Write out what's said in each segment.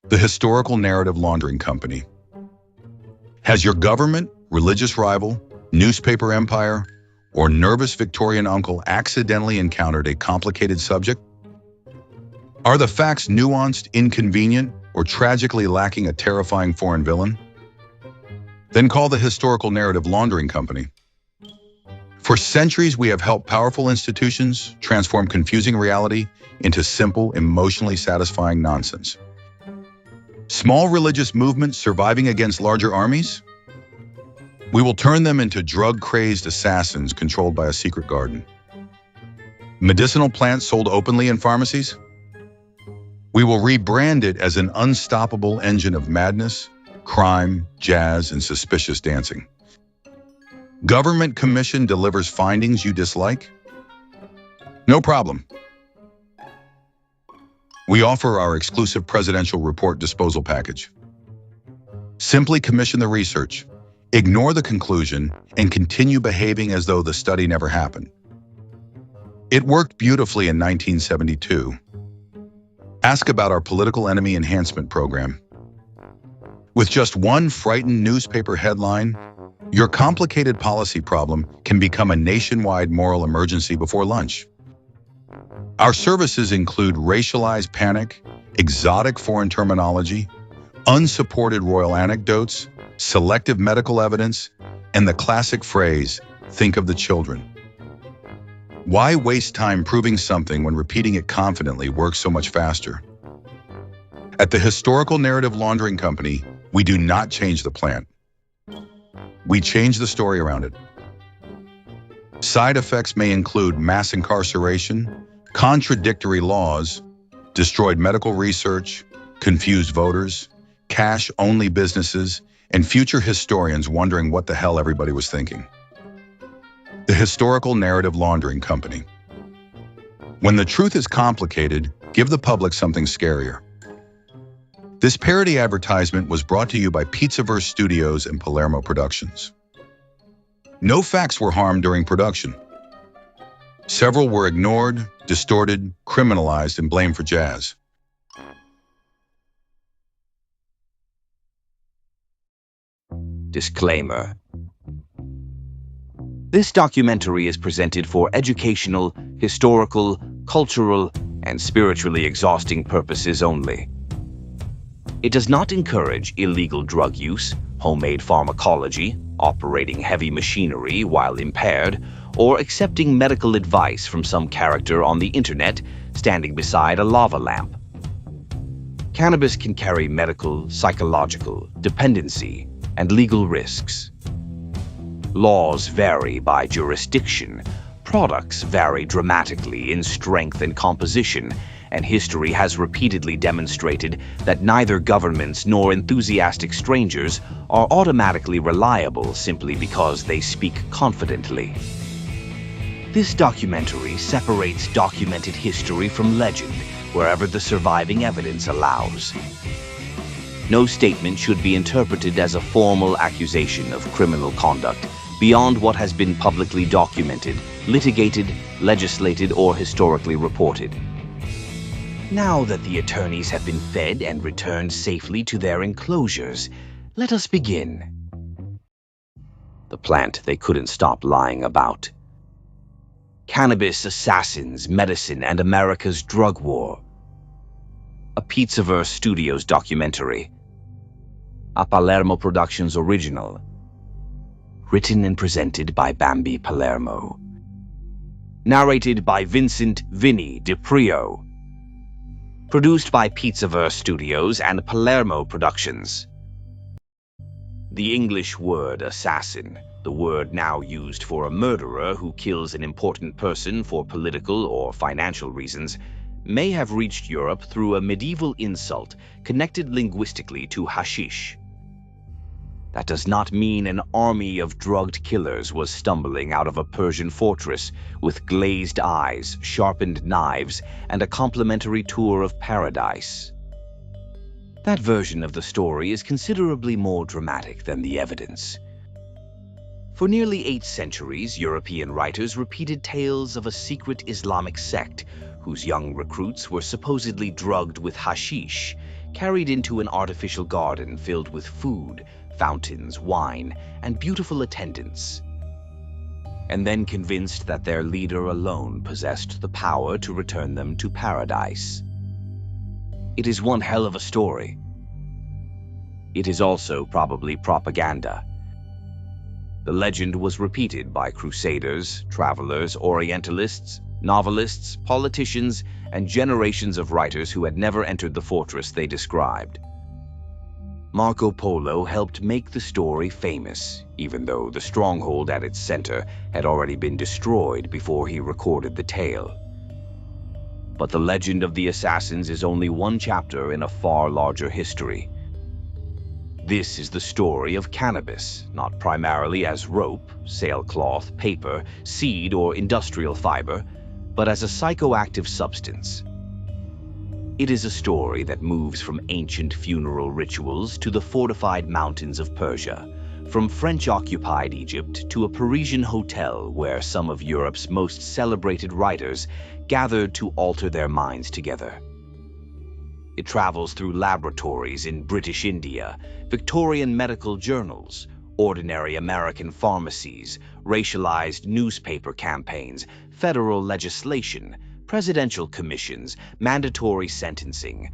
The historical narrative laundering company. Has your government, religious rival, newspaper empire, or nervous Victorian uncle accidentally encountered a complicated subject? Are the facts nuanced, inconvenient, or tragically lacking a terrifying foreign villain? Then call the historical narrative laundering company. For centuries, we have helped powerful institutions transform confusing reality into simple, emotionally satisfying nonsense. Small religious movements surviving against larger armies? We will turn them into drug-crazed assassins controlled by a secret garden. Medicinal plants sold openly in pharmacies? We will rebrand it as an unstoppable engine of madness, crime, jazz, and suspicious dancing. Government commission delivers findings you dislike? No problem. We offer our exclusive presidential report disposal package. Simply commission the research, ignore the conclusion, and continue behaving as though the study never happened. It worked beautifully in 1972. Ask about our political enemy enhancement program. With just one frightened newspaper headline, your complicated policy problem can become a nationwide moral emergency before lunch. Our services include racialized panic, exotic foreign terminology, unsupported royal anecdotes, selective medical evidence, and the classic phrase, think of the children. Why waste time proving something when repeating it confidently works so much faster? At the Historical Narrative Laundering Company, we do not change the plant. We change the story around it. Side effects may include mass incarceration, contradictory laws, destroyed medical research, confused voters, cash-only businesses, and future historians wondering what the hell everybody was thinking. The Historical Narrative Laundering Company. When the truth is complicated, give the public something scarier. This parody advertisement was brought to you by Pizzaverse Studios and Palermo Productions. No facts were harmed during production. Several were ignored, distorted, criminalized, and blamed for jazz. Disclaimer. This documentary is presented for educational, historical, cultural, and spiritually exhausting purposes only. It does not encourage illegal drug use, homemade pharmacology, operating heavy machinery while impaired, or accepting medical advice from some character on the internet standing beside a lava lamp. Cannabis can carry medical, psychological, dependency, and legal risks. Laws vary by jurisdiction, products vary dramatically in strength and composition, and history has repeatedly demonstrated that neither governments nor enthusiastic strangers are automatically reliable simply because they speak confidently. This documentary separates documented history from legend wherever the surviving evidence allows. No statement should be interpreted as a formal accusation of criminal conduct beyond what has been publicly documented, litigated, legislated, or historically reported. Now that the attorneys have been fed and returned safely to their enclosures, let us begin. The plant they couldn't stop lying about. Cannabis Assassins, Medicine, and America's Drug War. A Pizzaverse Studios documentary. A Palermo Productions original. Written and presented by Bambi Palermo. Narrated by Vincent Vinny DiPrio. Produced by Pizzaverse Studios and Palermo Productions. The English word assassin, the word now used for a murderer who kills an important person for political or financial reasons, may have reached Europe through a medieval insult connected linguistically to hashish. That does not mean an army of drugged killers was stumbling out of a Persian fortress with glazed eyes, sharpened knives, and a complimentary tour of paradise. That version of the story is considerably more dramatic than the evidence. For nearly 8 centuries, European writers repeated tales of a secret Islamic sect whose young recruits were supposedly drugged with hashish, carried into an artificial garden filled with food, fountains, wine, and beautiful attendants, and then convinced that their leader alone possessed the power to return them to paradise. It is one hell of a story. It is also probably propaganda. The legend was repeated by crusaders, travelers, orientalists, novelists, politicians, and generations of writers who had never entered the fortress they described. Marco Polo helped make the story famous, even though the stronghold at its center had already been destroyed before he recorded the tale. But the legend of the assassins is only one chapter in a far larger history. This is the story of cannabis, not primarily as rope, sailcloth, paper, seed, or industrial fiber, but as a psychoactive substance. It is a story that moves from ancient funeral rituals to the fortified mountains of Persia, from French-occupied Egypt to a Parisian hotel where some of Europe's most celebrated writers gathered to alter their minds together. It travels through laboratories in British India, Victorian medical journals, ordinary American pharmacies, racialized newspaper campaigns, federal legislation, presidential commissions, mandatory sentencing,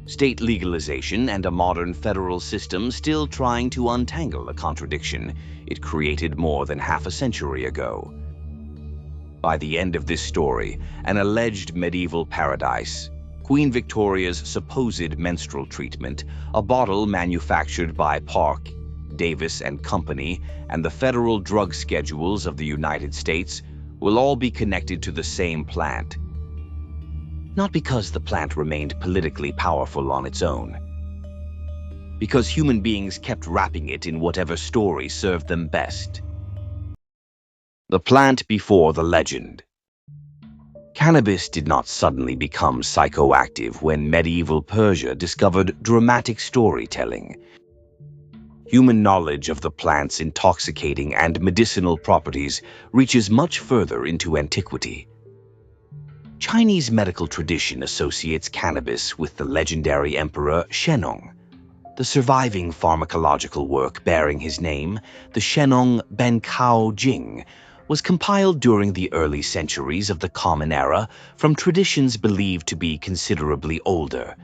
state legalization, and a modern federal system still trying to untangle a contradiction it created more than half a century ago. By the end of this story, an alleged medieval paradise, Queen Victoria's supposed menstrual treatment, a bottle manufactured by Park, Davis and Company, and the federal drug schedules of the United States will all be connected to the same plant. Not because the plant remained politically powerful on its own, because human beings kept wrapping it in whatever story served them best. The plant before the legend. Cannabis did not suddenly become psychoactive when medieval Persia discovered dramatic storytelling. Human knowledge of the plant's intoxicating and medicinal properties reaches much further into antiquity. Chinese medical tradition associates cannabis with the legendary emperor Shennong. The surviving pharmacological work bearing his name, the Shennong Bencao Jing, was compiled during the early centuries of the Common Era from traditions believed to be considerably older.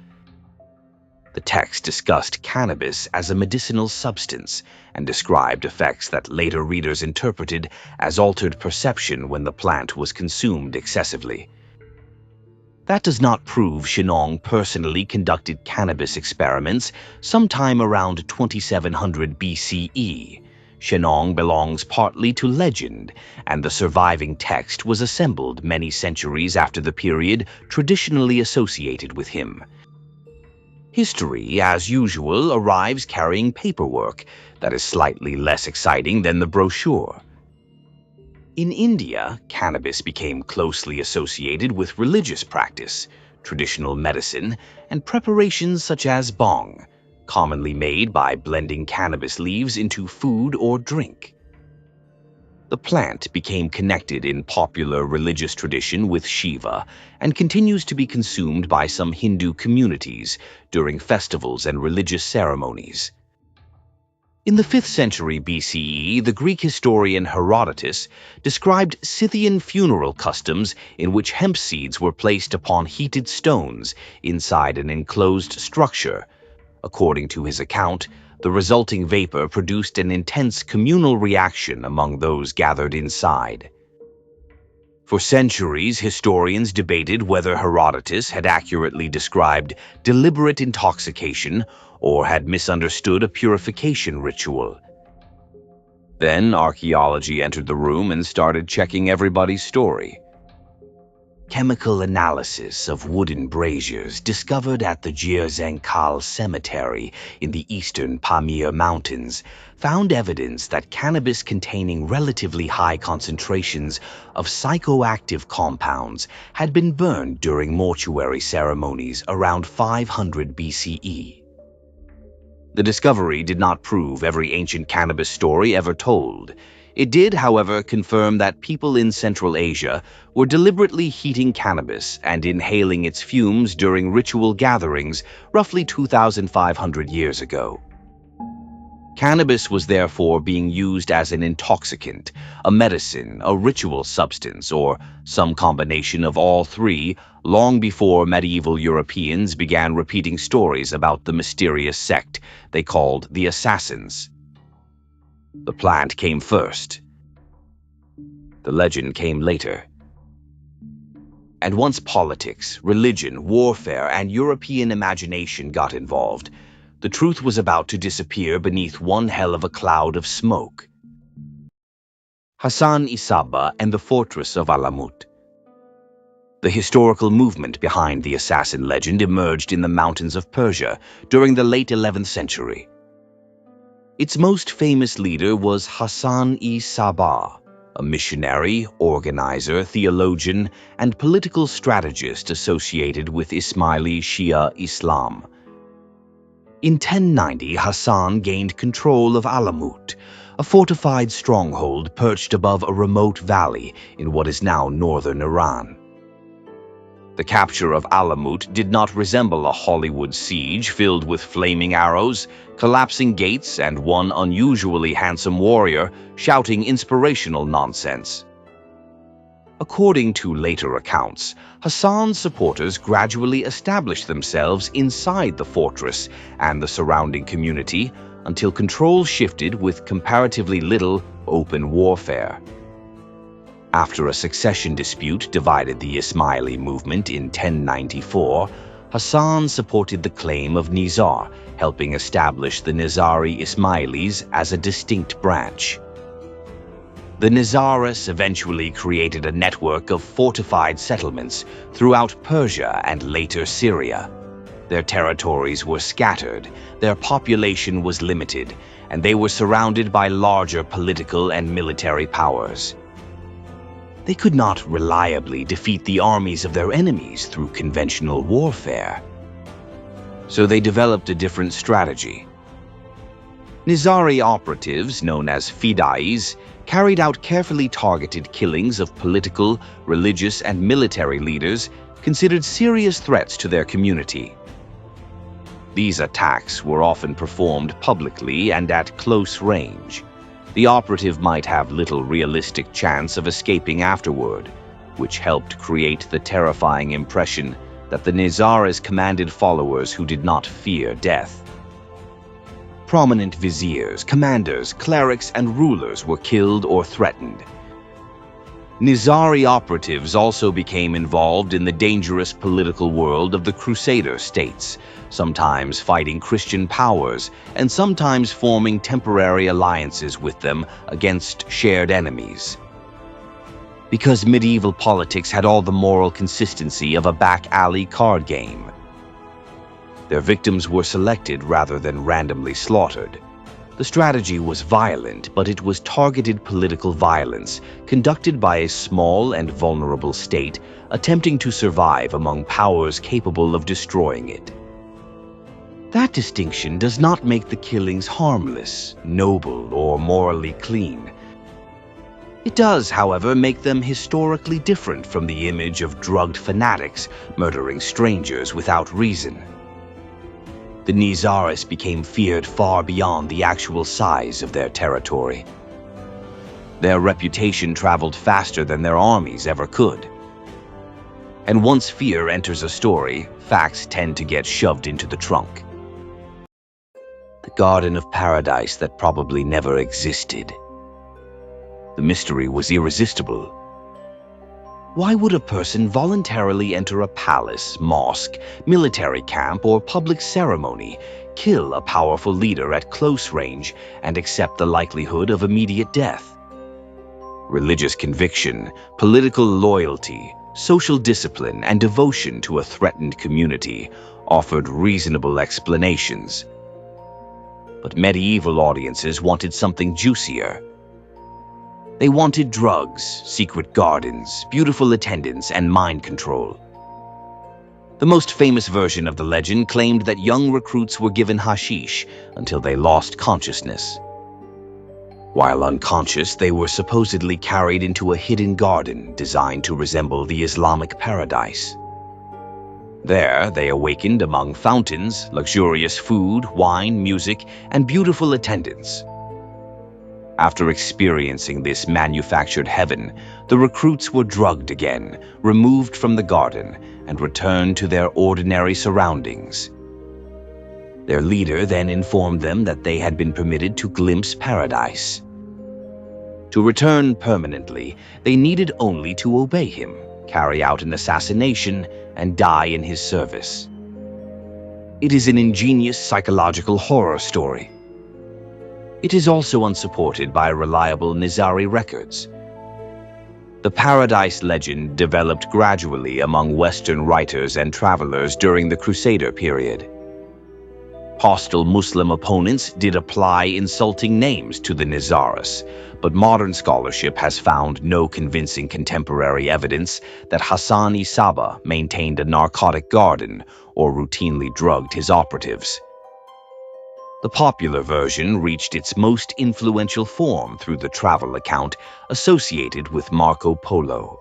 The text discussed cannabis as a medicinal substance and described effects that later readers interpreted as altered perception when the plant was consumed excessively. That does not prove Shennong personally conducted cannabis experiments sometime around 2700 BCE. Shennong belongs partly to legend, and the surviving text was assembled many centuries after the period traditionally associated with him. History, as usual, arrives carrying paperwork that is slightly less exciting than the brochure. In India, cannabis became closely associated with religious practice, traditional medicine, and preparations such as bhang, commonly made by blending cannabis leaves into food or drink. The plant became connected in popular religious tradition with Shiva and continues to be consumed by some Hindu communities during festivals and religious ceremonies. In the 5th century BCE, the Greek historian Herodotus described Scythian funeral customs in which hemp seeds were placed upon heated stones inside an enclosed structure. According to his account, the resulting vapor produced an intense communal reaction among those gathered inside. For centuries, historians debated whether Herodotus had accurately described deliberate intoxication or had misunderstood a purification ritual. Then archaeology entered the room and started checking everybody's story. Chemical analysis of wooden braziers discovered at the Jierzenkal Cemetery in the eastern Pamir Mountains found evidence that cannabis containing relatively high concentrations of psychoactive compounds had been burned during mortuary ceremonies around 500 BCE. The discovery did not prove every ancient cannabis story ever told. It did, however, confirm that people in Central Asia were deliberately heating cannabis and inhaling its fumes during ritual gatherings roughly 2,500 years ago. Cannabis was therefore being used as an intoxicant, a medicine, a ritual substance, or some combination of all three, long before medieval Europeans began repeating stories about the mysterious sect they called the Assassins. The plant came first. The legend came later. And once politics, religion, warfare, and European imagination got involved, the truth was about to disappear beneath one hell of a cloud of smoke. Hassan Isaba and the fortress of Alamut. The historical movement behind the assassin legend emerged in the mountains of Persia during the late 11th century. Its most famous leader was Hassan-i-Sabah, a missionary, organizer, theologian, and political strategist associated with Ismaili Shia Islam. In 1090, Hassan gained control of Alamut, a fortified stronghold perched above a remote valley in what is now northern Iran. The capture of Alamut did not resemble a Hollywood siege filled with flaming arrows, collapsing gates, and one unusually handsome warrior shouting inspirational nonsense. According to later accounts, Hassan's supporters gradually established themselves inside the fortress and the surrounding community until control shifted with comparatively little open warfare. After a succession dispute divided the Ismaili movement in 1094, Hassan supported the claim of Nizar, helping establish the Nizari Ismailis as a distinct branch. The Nizaris eventually created a network of fortified settlements throughout Persia and later Syria. Their territories were scattered, their population was limited, and they were surrounded by larger political and military powers. They could not reliably defeat the armies of their enemies through conventional warfare. So they developed a different strategy. Nizari operatives, known as fidais, carried out carefully targeted killings of political, religious, and military leaders considered serious threats to their community. These attacks were often performed publicly and at close range. The operative might have little realistic chance of escaping afterward, which helped create the terrifying impression that the Nizaris commanded followers who did not fear death. Prominent viziers, commanders, clerics, and rulers were killed or threatened. Nizari operatives also became involved in the dangerous political world of the Crusader states, sometimes fighting Christian powers and sometimes forming temporary alliances with them against shared enemies. Because medieval politics had all the moral consistency of a back-alley card game, their victims were selected rather than randomly slaughtered. The strategy was violent, but it was targeted political violence conducted by a small and vulnerable state attempting to survive among powers capable of destroying it. That distinction does not make the killings harmless, noble, or morally clean. It does, however, make them historically different from the image of drugged fanatics murdering strangers without reason. The Nizaris became feared far beyond the actual size of their territory. Their reputation traveled faster than their armies ever could. And once fear enters a story, facts tend to get shoved into the trunk. The Garden of Paradise that probably never existed. The mystery was irresistible. Why would a person voluntarily enter a palace, mosque, military camp, or public ceremony, kill a powerful leader at close range, and accept the likelihood of immediate death? Religious conviction, political loyalty, social discipline, and devotion to a threatened community offered reasonable explanations. But medieval audiences wanted something juicier. They wanted drugs, secret gardens, beautiful attendants, and mind control. The most famous version of the legend claimed that young recruits were given hashish until they lost consciousness. While unconscious, they were supposedly carried into a hidden garden designed to resemble the Islamic paradise. There, they awakened among fountains, luxurious food, wine, music, and beautiful attendants. After experiencing this manufactured heaven, the recruits were drugged again, removed from the garden, and returned to their ordinary surroundings. Their leader then informed them that they had been permitted to glimpse paradise. To return permanently, they needed only to obey him, carry out an assassination, and die in his service. It is an ingenious psychological horror story. It is also unsupported by reliable Nizari records. The paradise legend developed gradually among Western writers and travelers during the Crusader period. Hostile Muslim opponents did apply insulting names to the Nizaris, but modern scholarship has found no convincing contemporary evidence that Hassan-i Saba maintained a narcotic garden or routinely drugged his operatives. The popular version reached its most influential form through the travel account associated with Marco Polo.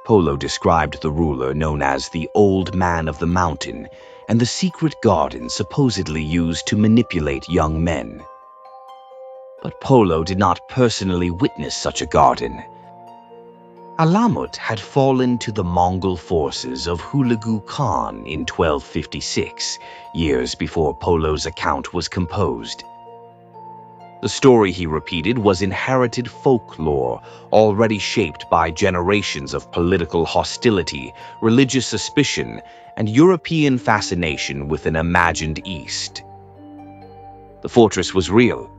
Polo described the ruler known as the Old Man of the Mountain and the secret garden supposedly used to manipulate young men. But Polo did not personally witness such a garden. Alamut had fallen to the Mongol forces of Hulagu Khan in 1256, years before Polo's account was composed. The story he repeated was inherited folklore, already shaped by generations of political hostility, religious suspicion, and European fascination with an imagined East. The fortress was real.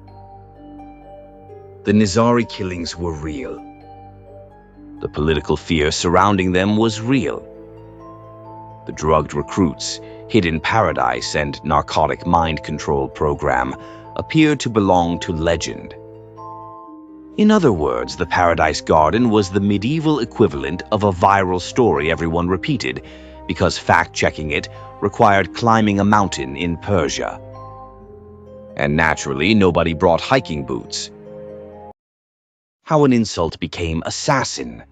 The Nizari killings were real. The political fear surrounding them was real. The drugged recruits, hidden paradise, and narcotic mind control program appeared to belong to legend. In other words, the Paradise Garden was the medieval equivalent of a viral story everyone repeated, because fact-checking it required climbing a mountain in Persia. And naturally, nobody brought hiking boots. How an insult became assassin.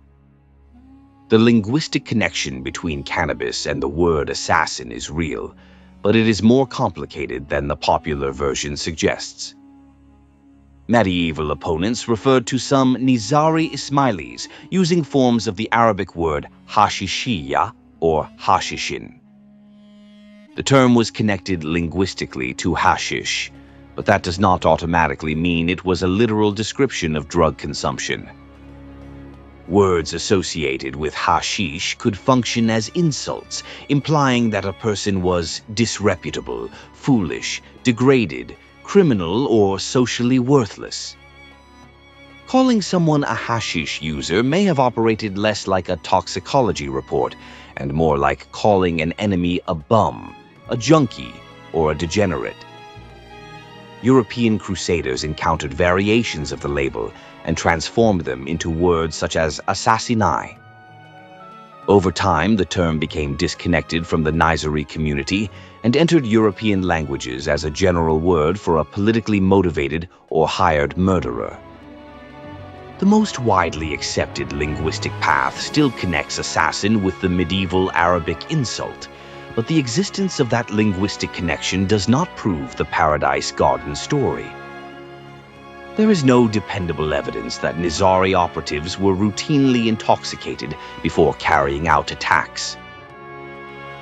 The linguistic connection between cannabis and the word assassin is real, but it is more complicated than the popular version suggests. Medieval opponents referred to some Nizari Ismailis using forms of the Arabic word hashishiya or hashishin. The term was connected linguistically to hashish, but that does not automatically mean it was a literal description of drug consumption. Words associated with hashish could function as insults, implying that a person was disreputable, foolish, degraded, criminal, or socially worthless. Calling someone a hashish user may have operated less like a toxicology report and more like calling an enemy a bum, a junkie, or a degenerate. European crusaders encountered variations of the label and transformed them into words such as assassinai. Over time, the term became disconnected from the Nizari community and entered European languages as a general word for a politically motivated or hired murderer. The most widely accepted linguistic path still connects assassin with the medieval Arabic insult, but the existence of that linguistic connection does not prove the Paradise Garden story. There is no dependable evidence that Nizari operatives were routinely intoxicated before carrying out attacks.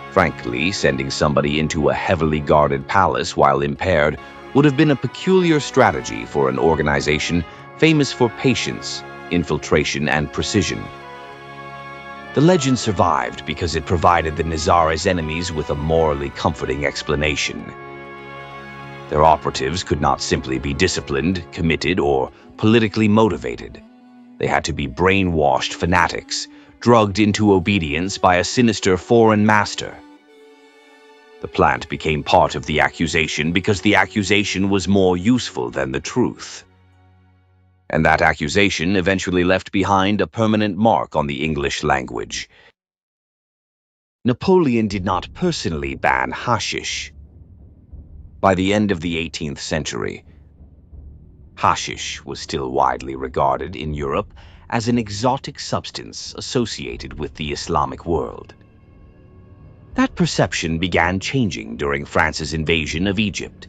Frankly, sending somebody into a heavily guarded palace while impaired would have been a peculiar strategy for an organization famous for patience, infiltration, and precision. The legend survived because it provided the Nizari's enemies with a morally comforting explanation. Their operatives could not simply be disciplined, committed, or politically motivated. They had to be brainwashed fanatics, drugged into obedience by a sinister foreign master. The plant became part of the accusation because the accusation was more useful than the truth. And that accusation eventually left behind a permanent mark on the English language. Napoleon did not personally ban hashish. By the end of the 18th century, Hashish was still widely regarded in Europe as an exotic substance associated with the Islamic world. That perception began changing during France's invasion of Egypt.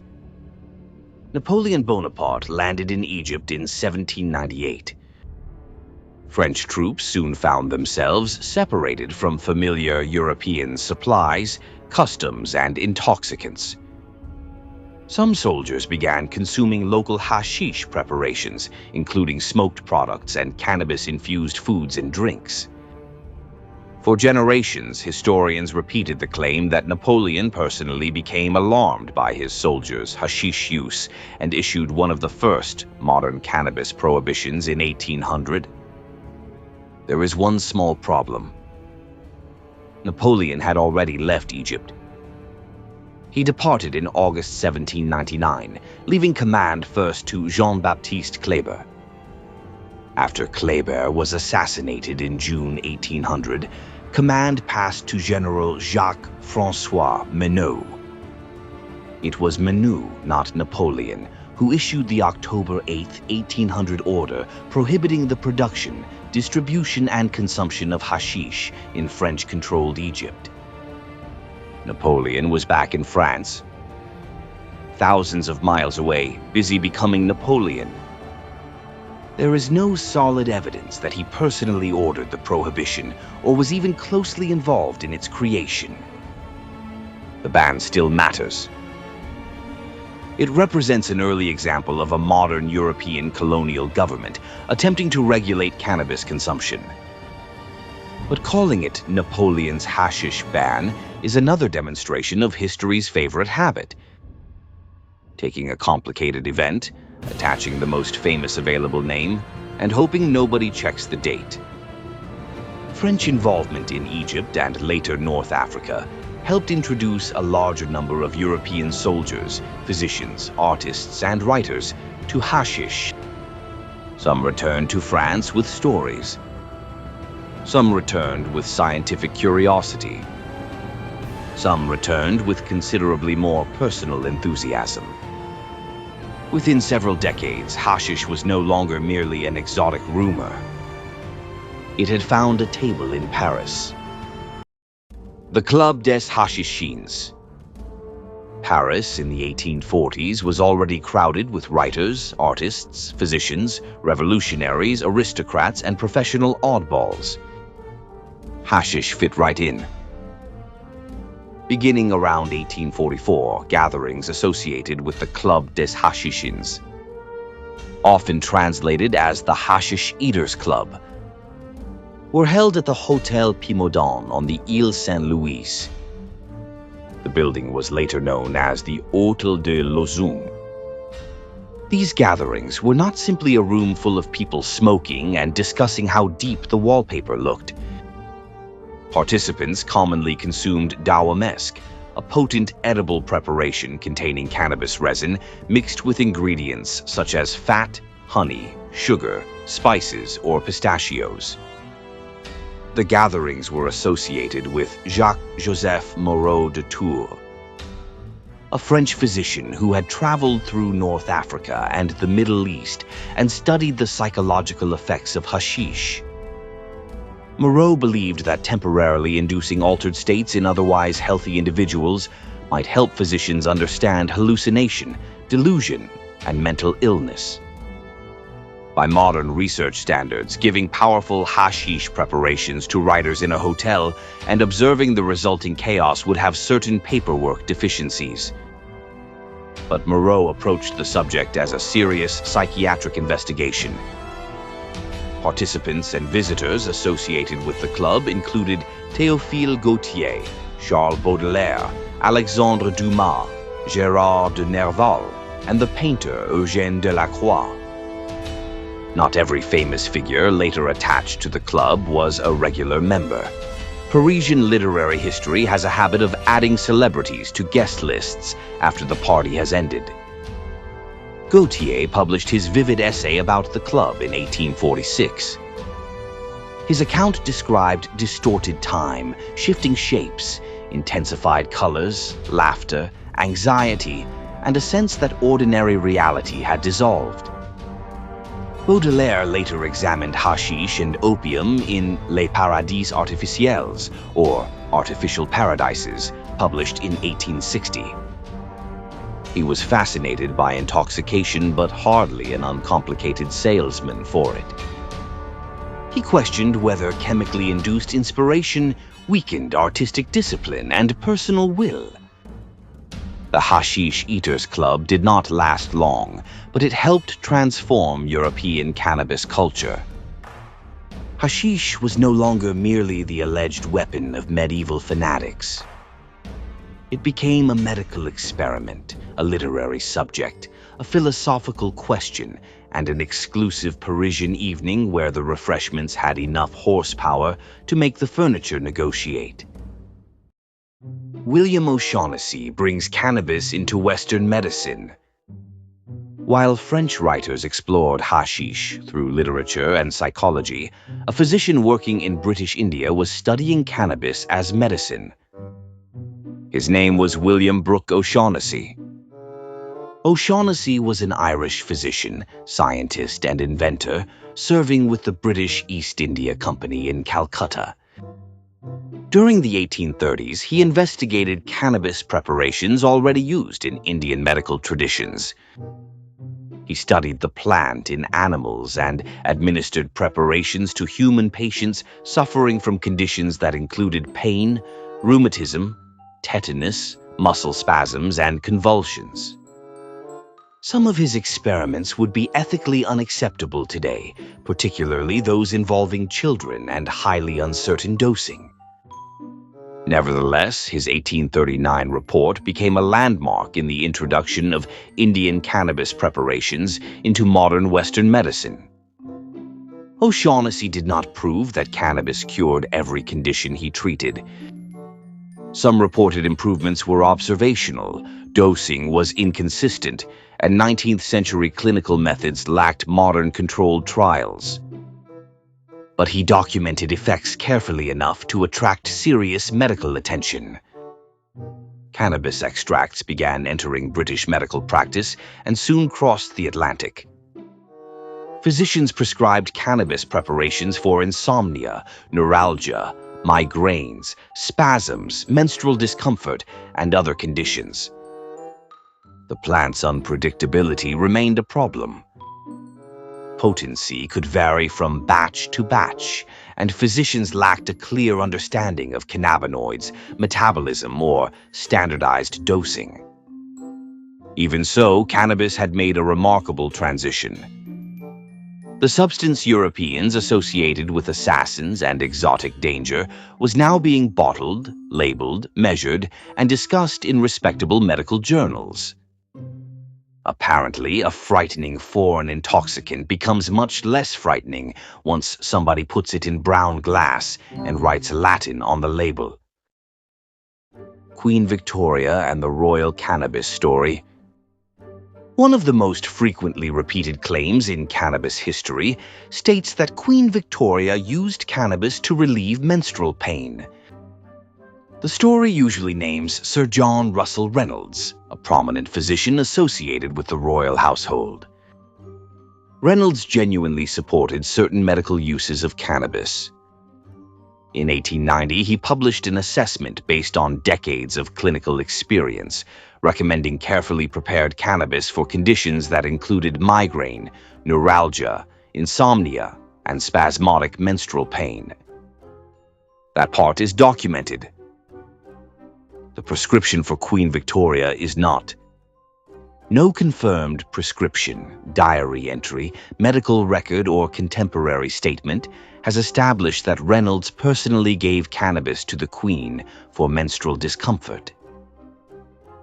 Napoleon Bonaparte landed in Egypt in 1798. French troops soon found themselves separated from familiar European supplies, customs, and intoxicants. Some soldiers began consuming local hashish preparations, including smoked products and cannabis-infused foods and drinks. For generations, historians repeated the claim that Napoleon personally became alarmed by his soldiers' hashish use and issued one of the first modern cannabis prohibitions in 1800. There is one small problem. Napoleon had already left Egypt. He departed in August 1799, leaving command first to Jean-Baptiste Kleber. After Kleber was assassinated in June 1800, command passed to General Jacques-François Menou. It was Menou, not Napoleon, who issued the October 8, 1800 order prohibiting the production, distribution, and consumption of hashish in French-controlled Egypt. Napoleon was back in France, thousands of miles away, busy becoming Napoleon. There is no solid evidence that he personally ordered the prohibition or was even closely involved in its creation. The ban still matters. It represents an early example of a modern European colonial government attempting to regulate cannabis consumption. But calling it Napoleon's hashish ban is another demonstration of history's favorite habit: taking a complicated event, attaching the most famous available name, and hoping nobody checks the date. French involvement in Egypt and later North Africa helped introduce a larger number of European soldiers, physicians, artists, and writers to hashish. Some returned to France with stories. Some returned with scientific curiosity. Some returned with considerably more personal enthusiasm. Within several decades, hashish was no longer merely an exotic rumor. It had found a table in Paris. The Club des Hashichins. Paris in the 1840s was already crowded with writers, artists, physicians, revolutionaries, aristocrats, and professional oddballs. Hashish fit right in. Beginning around 1844, gatherings associated with the Club des Hashichins, often translated as the Hashish Eaters Club, were held at the Hotel Pimodon on the Ile Saint-Louis. The building was later known as the Hôtel de Lauzun. These gatherings were not simply a room full of people smoking and discussing how deep the wallpaper looked. Participants commonly consumed dawamesk, a potent edible preparation containing cannabis resin mixed with ingredients such as fat, honey, sugar, spices, or pistachios. The gatherings were associated with Jacques-Joseph Moreau de Tours, a French physician who had traveled through North Africa and the Middle East and studied the psychological effects of hashish. Moreau believed that temporarily inducing altered states in otherwise healthy individuals might help physicians understand hallucination, delusion, and mental illness. By modern research standards, giving powerful hashish preparations to writers in a hotel and observing the resulting chaos would have certain paperwork deficiencies. But Moreau approached the subject as a serious psychiatric investigation. Participants and visitors associated with the club included Théophile Gautier, Charles Baudelaire, Alexandre Dumas, Gérard de Nerval, and the painter Eugène Delacroix. Not every famous figure later attached to the club was a regular member. Parisian literary history has a habit of adding celebrities to guest lists after the party has ended. Gautier published his vivid essay about the club in 1846. His account described distorted time, shifting shapes, intensified colors, laughter, anxiety, and a sense that ordinary reality had dissolved. Baudelaire later examined hashish and opium in Les Paradis Artificiels, or Artificial Paradises, published in 1860. He was fascinated by intoxication, but hardly an uncomplicated salesman for it. He questioned whether chemically induced inspiration weakened artistic discipline and personal will. The Hashish Eaters Club did not last long, but it helped transform European cannabis culture. Hashish was no longer merely the alleged weapon of medieval fanatics. It became a medical experiment, a literary subject, a philosophical question, and an exclusive Parisian evening where the refreshments had enough horsepower to make the furniture negotiate. William O'Shaughnessy brings cannabis into Western medicine. While French writers explored hashish through literature and psychology, a physician working in British India was studying cannabis as medicine. His name was William Brooke O'Shaughnessy. O'Shaughnessy was an Irish physician, scientist, and inventor, serving with the British East India Company in Calcutta. During the 1830s, he investigated cannabis preparations already used in Indian medical traditions. He studied the plant in animals and administered preparations to human patients suffering from conditions that included pain, rheumatism, tetanus, muscle spasms, and convulsions. Some of his experiments would be ethically unacceptable today, particularly those involving children and highly uncertain dosing. Nevertheless, his 1839 report became a landmark in the introduction of Indian cannabis preparations into modern Western medicine. O'Shaughnessy did not prove that cannabis cured every condition he treated. Some reported improvements were observational, dosing was inconsistent, and 19th-century clinical methods lacked modern controlled trials. But he documented effects carefully enough to attract serious medical attention. Cannabis extracts began entering British medical practice and soon crossed the Atlantic. Physicians prescribed cannabis preparations for insomnia, neuralgia, migraines, spasms, menstrual discomfort, and other conditions. The plant's unpredictability remained a problem. Potency could vary from batch to batch, and physicians lacked a clear understanding of cannabinoids, metabolism, or standardized dosing. Even so, cannabis had made a remarkable transition. The substance Europeans associated with assassins and exotic danger was now being bottled, labeled, measured, and discussed in respectable medical journals. Apparently, a frightening foreign intoxicant becomes much less frightening once somebody puts it in brown glass and writes Latin on the label. Queen Victoria and the Royal Cannabis Story. One of the most frequently repeated claims in cannabis history states that Queen Victoria used cannabis to relieve menstrual pain. The story usually names Sir John Russell Reynolds, a prominent physician associated with the royal household. Reynolds genuinely supported certain medical uses of cannabis. In 1890, he published an assessment based on decades of clinical experience, recommending carefully prepared cannabis for conditions that included migraine, neuralgia, insomnia, and spasmodic menstrual pain. That part is documented. The prescription for Queen Victoria is not. No confirmed prescription, diary entry, medical record, or contemporary statement has established that Reynolds personally gave cannabis to the Queen for menstrual discomfort.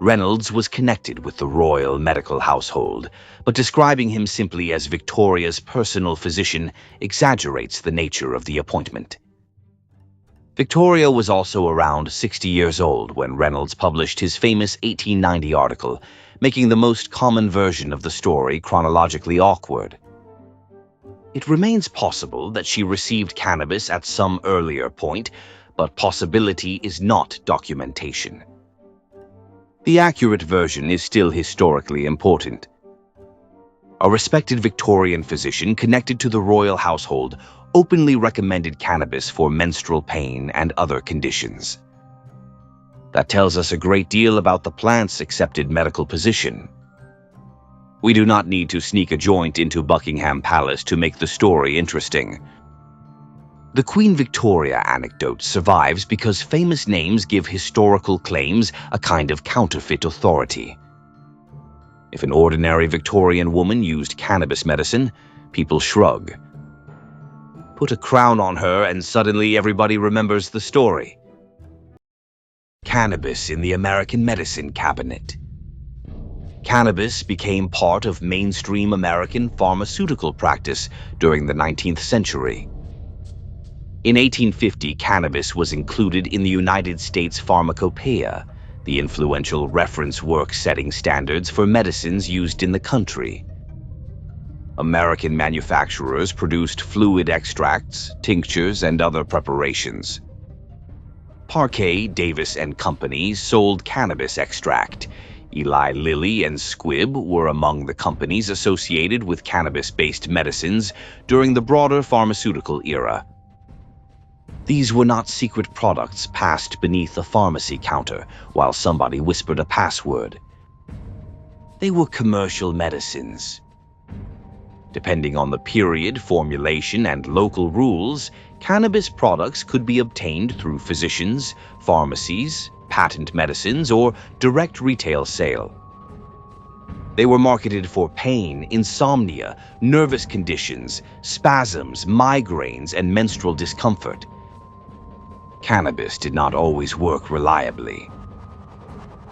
Reynolds was connected with the royal medical household, but describing him simply as Victoria's personal physician exaggerates the nature of the appointment. Victoria was also around 60 years old when Reynolds published his famous 1890 article, making the most common version of the story chronologically awkward. It remains possible that she received cannabis at some earlier point, but possibility is not documentation. The accurate version is still historically important. A respected Victorian physician connected to the royal household openly recommended cannabis for menstrual pain and other conditions. That tells us a great deal about the plant's accepted medical position. We do not need to sneak a joint into Buckingham Palace to make the story interesting. The Queen Victoria anecdote survives because famous names give historical claims a kind of counterfeit authority. If an ordinary Victorian woman used cannabis medicine, people shrug. Put a crown on her and suddenly everybody remembers the story. Cannabis in the American medicine cabinet. Cannabis became part of mainstream American pharmaceutical practice during the 19th century. In 1850, cannabis was included in the United States Pharmacopoeia, the influential reference work setting standards for medicines used in the country. American manufacturers produced fluid extracts, tinctures, and other preparations. Parquet, Davis and Company sold cannabis extract. Eli Lilly and Squibb were among the companies associated with cannabis-based medicines during the broader pharmaceutical era. These were not secret products passed beneath a pharmacy counter while somebody whispered a password. They were commercial medicines. Depending on the period, formulation, and local rules, cannabis products could be obtained through physicians, pharmacies, patent medicines, or direct retail sale. They were marketed for pain, insomnia, nervous conditions, spasms, migraines, and menstrual discomfort. Cannabis did not always work reliably.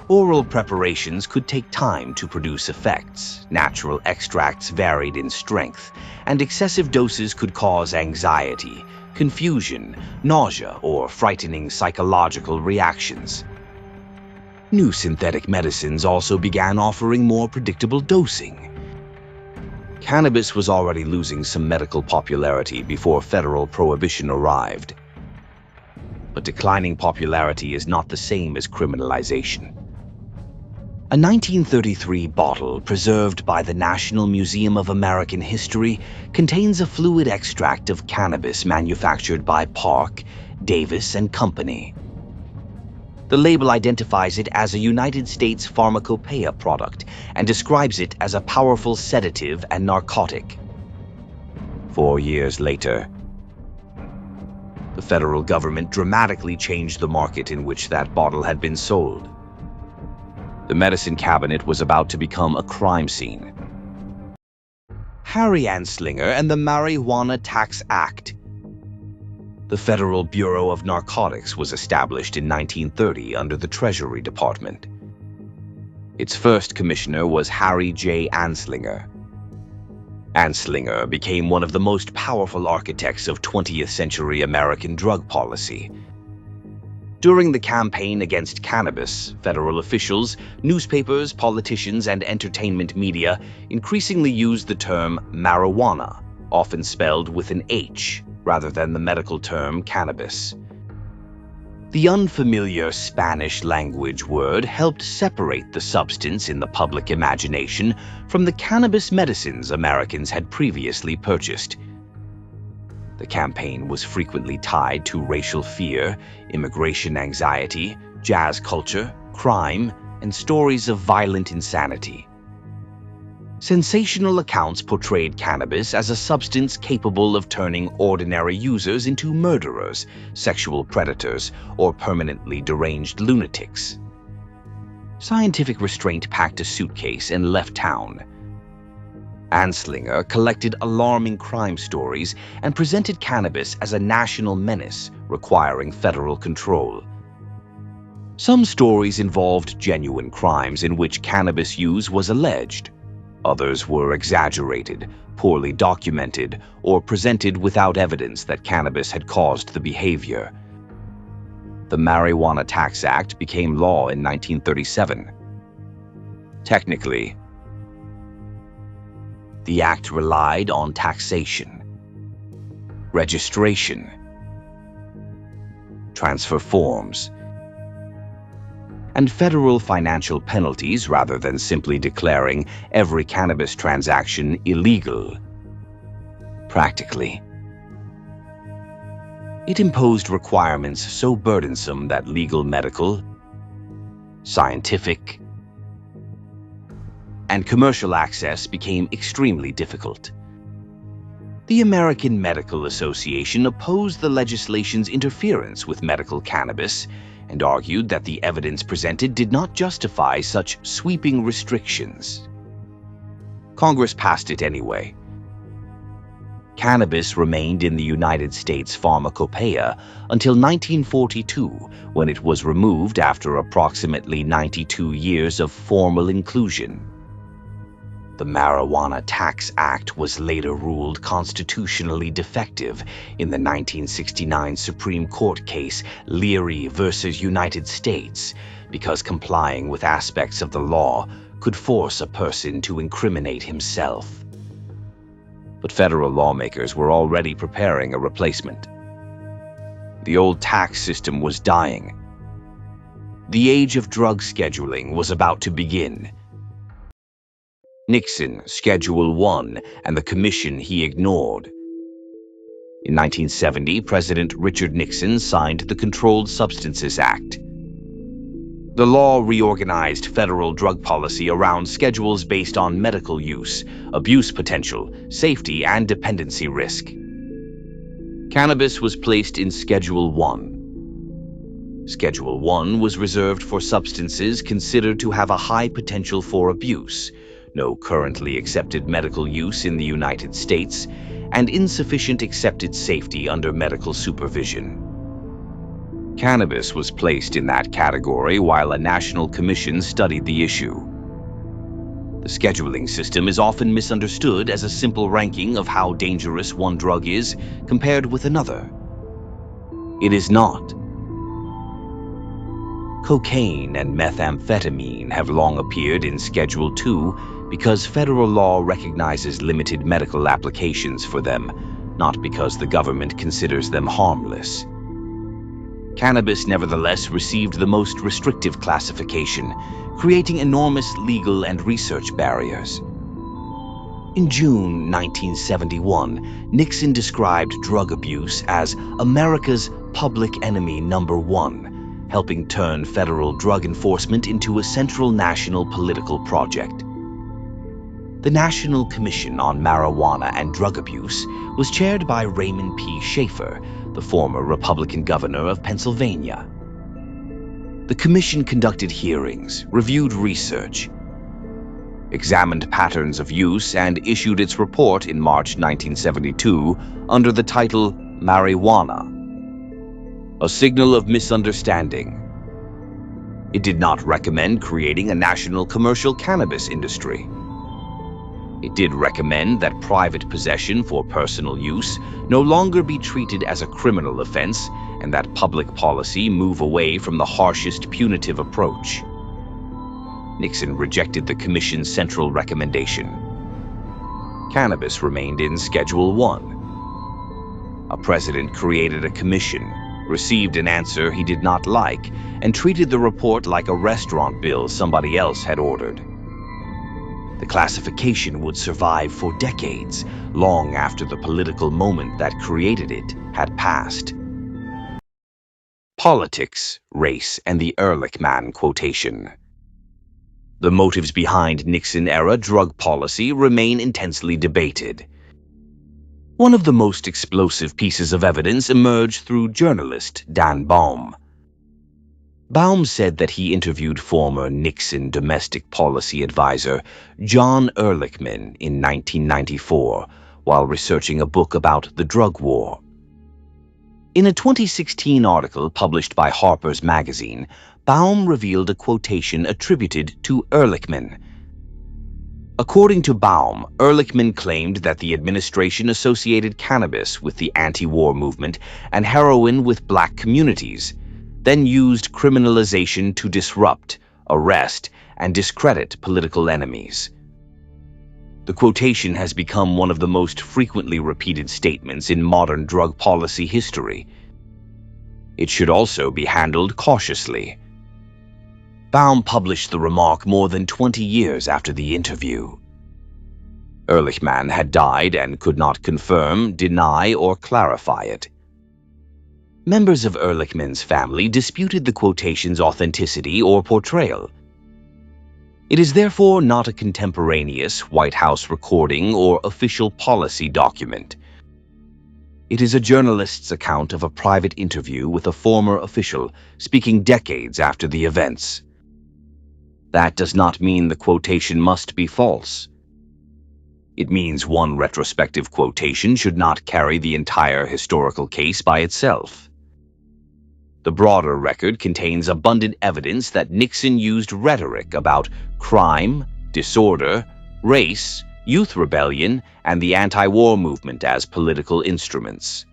Oral preparations could take time to produce effects. Natural extracts varied in strength, and excessive doses could cause anxiety, confusion, nausea, or frightening psychological reactions. New synthetic medicines also began offering more predictable dosing. Cannabis was already losing some medical popularity before federal prohibition arrived. But declining popularity is not the same as criminalization. A 1933 bottle preserved by the National Museum of American History contains a fluid extract of cannabis manufactured by Park, Davis and Company. The label identifies it as a United States Pharmacopoeia product and describes it as a powerful sedative and narcotic. 4 years later, the federal government dramatically changed the market in which that bottle had been sold. The medicine cabinet was about to become a crime scene. Harry Anslinger and the Marijuana Tax Act. The Federal Bureau of Narcotics was established in 1930 under the Treasury Department. Its first commissioner was Harry J. Anslinger. Anslinger became one of the most powerful architects of 20th century American drug policy. During the campaign against cannabis, federal officials, newspapers, politicians, and entertainment media increasingly used the term marijuana, often spelled with an H, rather than the medical term cannabis. The unfamiliar Spanish language word helped separate the substance in the public imagination from the cannabis medicines Americans had previously purchased. The campaign was frequently tied to racial fear, immigration anxiety, jazz culture, crime, and stories of violent insanity. Sensational accounts portrayed cannabis as a substance capable of turning ordinary users into murderers, sexual predators, or permanently deranged lunatics. Scientific restraint packed a suitcase and left town. Anslinger collected alarming crime stories and presented cannabis as a national menace requiring federal control. Some stories involved genuine crimes in which cannabis use was alleged. Others were exaggerated, poorly documented, or presented without evidence that cannabis had caused the behavior. The Marijuana Tax Act became law in 1937. Technically, the act relied on taxation, registration, transfer forms, and federal financial penalties rather than simply declaring every cannabis transaction illegal. Practically, it imposed requirements so burdensome that legal medical, scientific, and commercial access became extremely difficult. The American Medical Association opposed the legislation's interference with medical cannabis and argued that the evidence presented did not justify such sweeping restrictions. Congress passed it anyway. Cannabis remained in the United States pharmacopoeia until 1942, when it was removed after approximately 92 years of formal inclusion. The Marijuana Tax Act was later ruled constitutionally defective in the 1969 Supreme Court case Leary v. United States because complying with aspects of the law could force a person to incriminate himself. But federal lawmakers were already preparing a replacement. The old tax system was dying. The age of drug scheduling was about to begin. Nixon, Schedule 1, and the commission he ignored. In 1970, President Richard Nixon signed the Controlled Substances Act. The law reorganized federal drug policy around schedules based on medical use, abuse potential, safety, and dependency risk. Cannabis was placed in Schedule 1. Schedule 1 was reserved for substances considered to have a high potential for abuse, no currently accepted medical use in the United States, and insufficient accepted safety under medical supervision. Cannabis was placed in that category while a national commission studied the issue. The scheduling system is often misunderstood as a simple ranking of how dangerous one drug is compared with another. It is not. Cocaine and methamphetamine have long appeared in Schedule 2 because federal law recognizes limited medical applications for them, not because the government considers them harmless. Cannabis nevertheless received the most restrictive classification, creating enormous legal and research barriers. In June 1971, Nixon described drug abuse as America's public enemy number one, helping turn federal drug enforcement into a central national political project. The National Commission on Marijuana and Drug Abuse was chaired by Raymond P. Schaefer, the former Republican governor of Pennsylvania. The commission conducted hearings, reviewed research, examined patterns of use, and issued its report in March 1972 under the title Marijuana, a signal of misunderstanding. It did not recommend creating a national commercial cannabis industry. It did recommend that private possession for personal use no longer be treated as a criminal offense and that public policy move away from the harshest punitive approach. Nixon rejected the commission's central recommendation. Cannabis remained in Schedule 1. A president created a commission, received an answer he did not like, and treated the report like a restaurant bill somebody else had ordered. The classification would survive for decades, long after the political moment that created it had passed. Politics, Race, and the Ehrlichman Quotation. The motives behind Nixon-era drug policy remain intensely debated. One of the most explosive pieces of evidence emerged through journalist Dan Baum. Baum said that he interviewed former Nixon domestic policy advisor John Ehrlichman in 1994 while researching a book about the drug war. In a 2016 article published by Harper's Magazine, Baum revealed a quotation attributed to Ehrlichman. According to Baum, Ehrlichman claimed that the administration associated cannabis with the anti-war movement and heroin with black communities, then used criminalization to disrupt, arrest, and discredit political enemies. The quotation has become one of the most frequently repeated statements in modern drug policy history. It should also be handled cautiously. Baum published the remark more than 20 years after the interview. Ehrlichman had died and could not confirm, deny, or clarify it. Members of Ehrlichman's family disputed the quotation's authenticity or portrayal. It is therefore not a contemporaneous White House recording or official policy document. It is a journalist's account of a private interview with a former official speaking decades after the events. That does not mean the quotation must be false. It means one retrospective quotation should not carry the entire historical case by itself. The broader record contains abundant evidence that Nixon used rhetoric about crime, disorder, race, youth rebellion, and the anti-war movement as political instruments.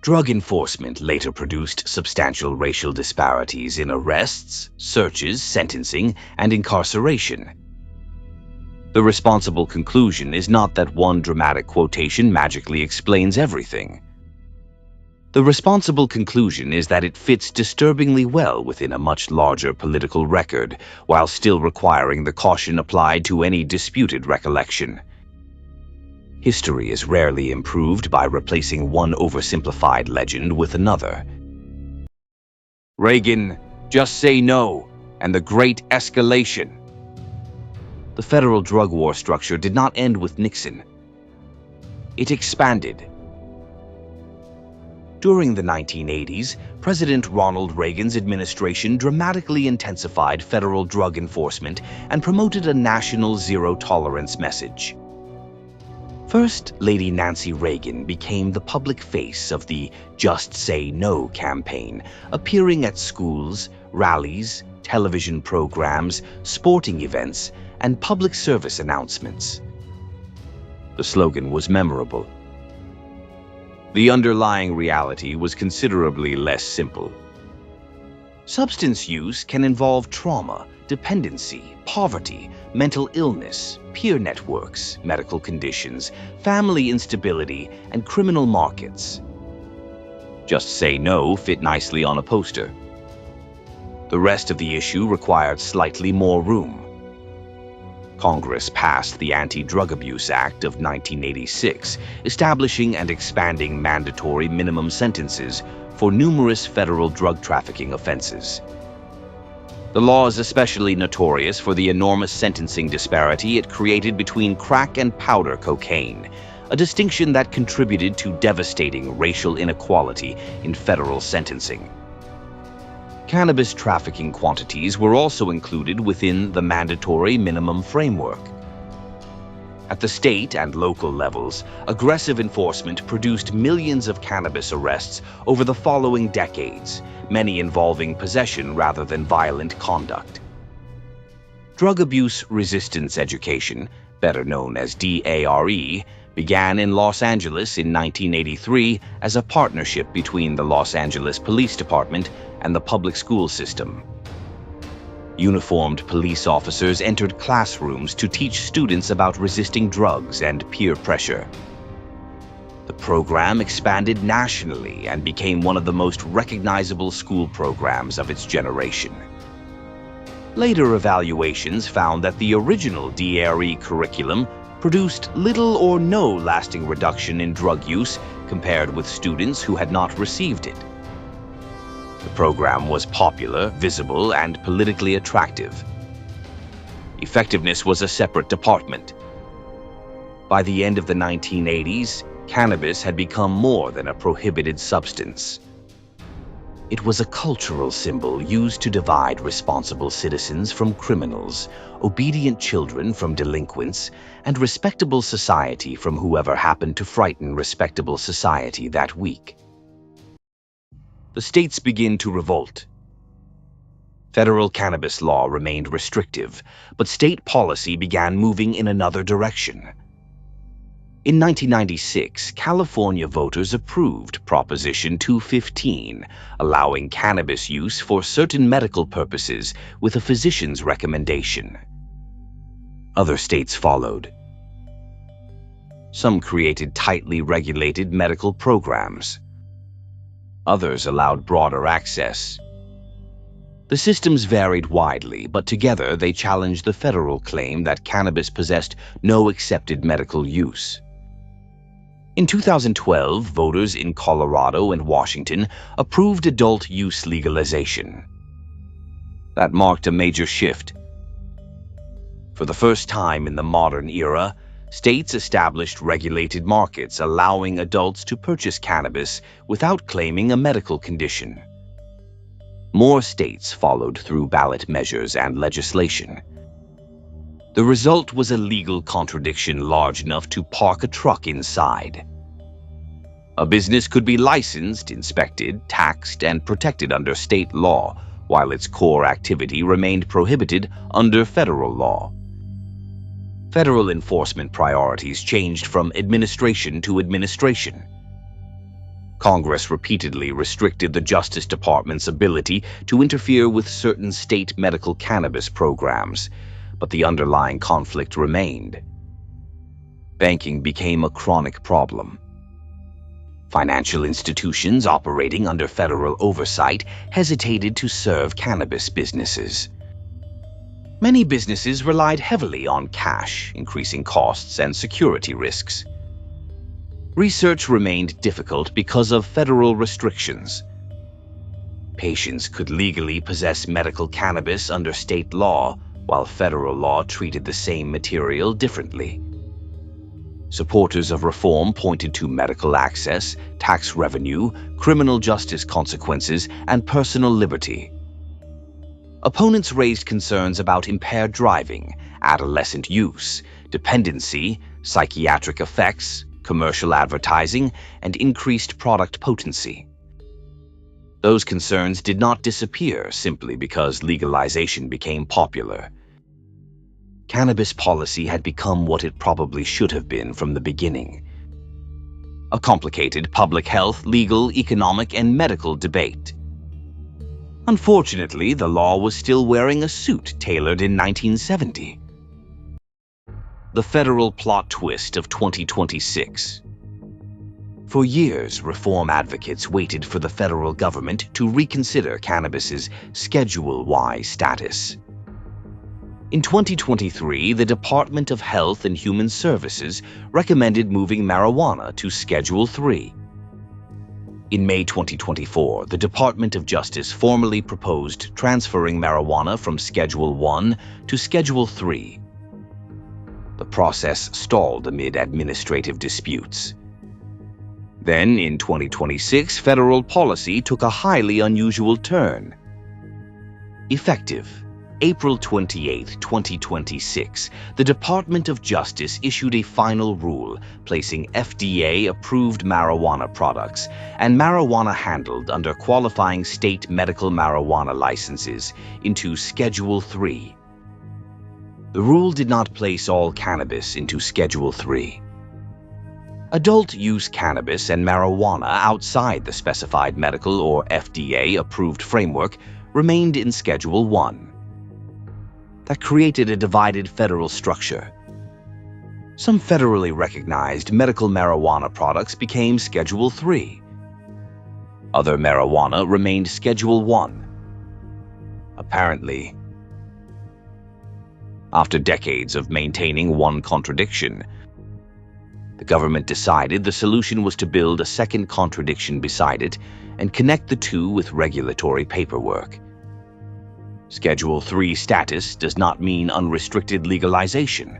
Drug enforcement later produced substantial racial disparities in arrests, searches, sentencing, and incarceration. The responsible conclusion is not that one dramatic quotation magically explains everything. The responsible conclusion is that it fits disturbingly well within a much larger political record, while still requiring the caution applied to any disputed recollection. History is rarely improved by replacing one oversimplified legend with another. Reagan, just say no, and the Great Escalation. The federal drug war structure did not end with Nixon. It expanded. During the 1980s, President Ronald Reagan's administration dramatically intensified federal drug enforcement and promoted a national zero-tolerance message. First Lady Nancy Reagan became the public face of the Just Say No campaign, appearing at schools, rallies, television programs, sporting events, and public service announcements. The slogan was memorable. The underlying reality was considerably less simple. Substance use can involve trauma, dependency, poverty, mental illness, peer networks, medical conditions, family instability, and criminal markets. Just Say No fit nicely on a poster. The rest of the issue required slightly more room. Congress passed the Anti-Drug Abuse Act of 1986, establishing and expanding mandatory minimum sentences for numerous federal drug trafficking offenses. The law is especially notorious for the enormous sentencing disparity it created between crack and powder cocaine, a distinction that contributed to devastating racial inequality in federal sentencing. Cannabis trafficking quantities were also included within the mandatory minimum framework. At the state and local levels, aggressive enforcement produced millions of cannabis arrests over the following decades, many involving possession rather than violent conduct. Drug abuse resistance education, better known as DARE, began in Los Angeles in 1983 as a partnership between the Los Angeles Police Department and the public school system. Uniformed police officers entered classrooms to teach students about resisting drugs and peer pressure. The program expanded nationally and became one of the most recognizable school programs of its generation. Later evaluations found that the original DARE curriculum produced little or no lasting reduction in drug use compared with students who had not received it. The program was popular, visible, and politically attractive. Effectiveness was a separate department. By the end of the 1980s, cannabis had become more than a prohibited substance. It was a cultural symbol used to divide responsible citizens from criminals, obedient children from delinquents, and respectable society from whoever happened to frighten respectable society that week. The states began to revolt. Federal cannabis law remained restrictive, but state policy began moving in another direction. In 1996, California voters approved Proposition 215, allowing cannabis use for certain medical purposes with a physician's recommendation. Other states followed. Some created tightly regulated medical programs. Others allowed broader access. The systems varied widely, but together they challenged the federal claim that cannabis possessed no accepted medical use. In 2012, voters in Colorado and Washington approved adult use legalization. That marked a major shift. For the first time in the modern era, states established regulated markets allowing adults to purchase cannabis without claiming a medical condition. More states followed through ballot measures and legislation. The result was a legal contradiction large enough to park a truck inside. A business could be licensed, inspected, taxed, and protected under state law, while its core activity remained prohibited under federal law. Federal enforcement priorities changed from administration to administration. Congress repeatedly restricted the Justice Department's ability to interfere with certain state medical cannabis programs, but the underlying conflict remained. Banking became a chronic problem. Financial institutions operating under federal oversight hesitated to serve cannabis businesses. Many businesses relied heavily on cash, increasing costs and security risks. Research remained difficult because of federal restrictions. Patients could legally possess medical cannabis under state law, while federal law treated the same material differently. Supporters of reform pointed to medical access, tax revenue, criminal justice consequences, and personal liberty. Opponents raised concerns about impaired driving, adolescent use, dependency, psychiatric effects, commercial advertising, and increased product potency. Those concerns did not disappear simply because legalization became popular. Cannabis policy had become what it probably should have been from the beginning: a complicated public health, legal, economic, and medical debate. Unfortunately, the law was still wearing a suit tailored in 1970. The federal plot twist of 2026. For years, reform advocates waited for the federal government to reconsider cannabis's Schedule Y status. In 2023, the Department of Health and Human Services recommended moving marijuana to Schedule 3. In May 2024, the Department of Justice formally proposed transferring marijuana from Schedule 1 to Schedule 3. The process stalled amid administrative disputes. Then, in 2026, federal policy took a highly unusual turn. Effective April 28, 2026, the Department of Justice issued a final rule placing FDA-approved marijuana products and marijuana handled under qualifying state medical marijuana licenses into Schedule 3. The rule did not place all cannabis into Schedule 3. Adult-use cannabis and marijuana outside the specified medical or FDA-approved framework remained in Schedule 1. That created a divided federal structure. Some federally recognized medical marijuana products became Schedule 3. Other marijuana remained Schedule 1. Apparently, after decades of maintaining one contradiction, the government decided the solution was to build a second contradiction beside it and connect the two with regulatory paperwork. Schedule 3 status does not mean unrestricted legalization.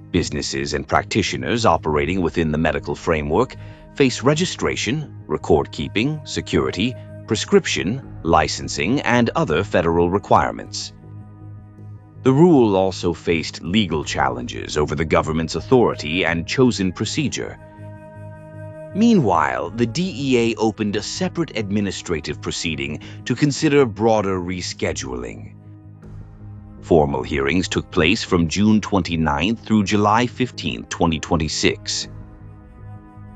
Businesses and practitioners operating within the medical framework face registration, record-keeping, security, prescription, licensing, and other federal requirements. The rule also faced legal challenges over the government's authority and chosen procedure. Meanwhile, the DEA opened a separate administrative proceeding to consider broader rescheduling. Formal hearings took place from June 29 through July 15, 2026.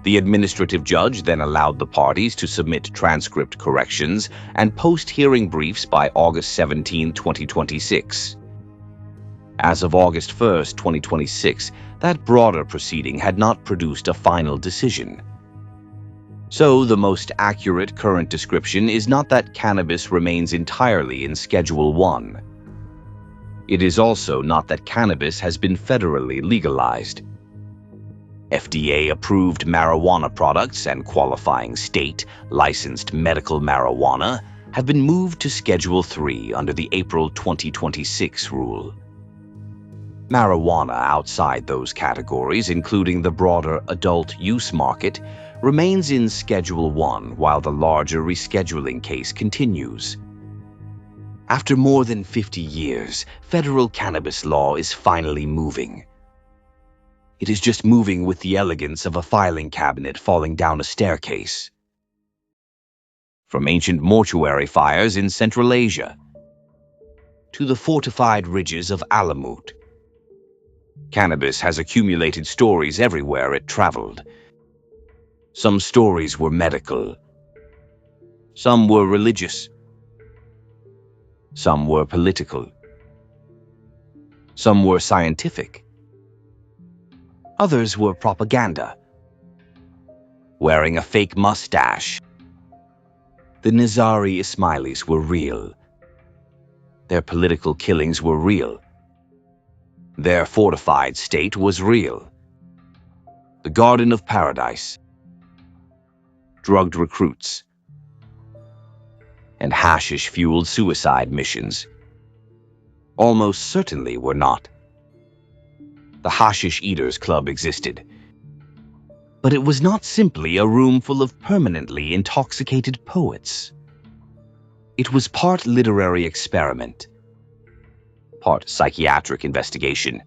The administrative judge then allowed the parties to submit transcript corrections and post hearing briefs by August 17, 2026. As of August 1, 2026, that broader proceeding had not produced a final decision. So, the most accurate current description is not that cannabis remains entirely in Schedule 1. It is also not that cannabis has been federally legalized. FDA-approved marijuana products and qualifying state-licensed medical marijuana have been moved to Schedule 3 under the April 2026 rule. Marijuana outside those categories, including the broader adult use market, remains in Schedule 1 while the larger rescheduling case continues. After more than 50 years, federal cannabis law is finally moving. It is just moving with the elegance of a filing cabinet falling down a staircase. From ancient mortuary fires in Central Asia to the fortified ridges of Alamut, cannabis has accumulated stories everywhere it traveled. Some stories were medical. Some were religious. Some were political. Some were scientific. Others were propaganda. Wearing a fake mustache, the Nizari Ismailis were real. Their political killings were real. Their fortified state was real. The Garden of Paradise, drugged recruits, and hashish-fueled suicide missions almost certainly were not. The Hashish Eaters Club existed, but it was not simply a room full of permanently intoxicated poets. It was part literary experiment, part psychiatric investigation,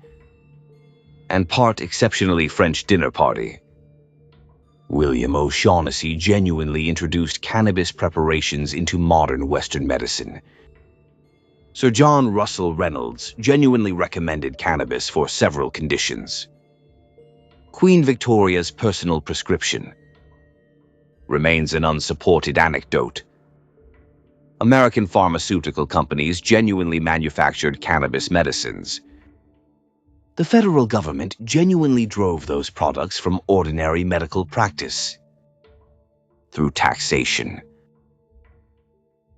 and part exceptionally French dinner party. William O'Shaughnessy genuinely introduced cannabis preparations into modern Western medicine. Sir John Russell Reynolds genuinely recommended cannabis for several conditions. Queen Victoria's personal prescription remains an unsupported anecdote. American pharmaceutical companies genuinely manufactured cannabis medicines. The federal government genuinely drove those products from ordinary medical practice through taxation,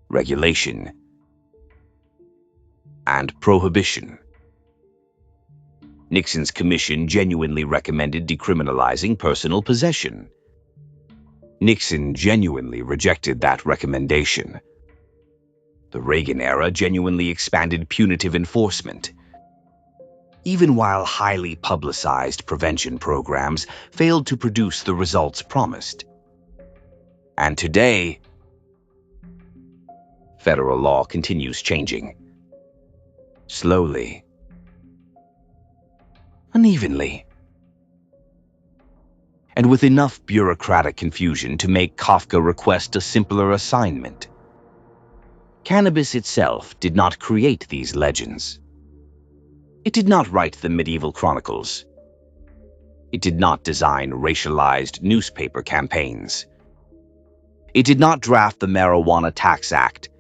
regulation, and prohibition. Nixon's commission genuinely recommended decriminalizing personal possession. Nixon genuinely rejected that recommendation. The Reagan era genuinely expanded punitive enforcement, even while highly publicized prevention programs failed to produce the results promised. And today, federal law continues changing. Slowly, unevenly, and with enough bureaucratic confusion to make Kafka request a simpler assignment. Cannabis itself did not create these legends. It did not write the medieval chronicles. It did not design racialized newspaper campaigns. It did not draft the Marijuana Tax Act.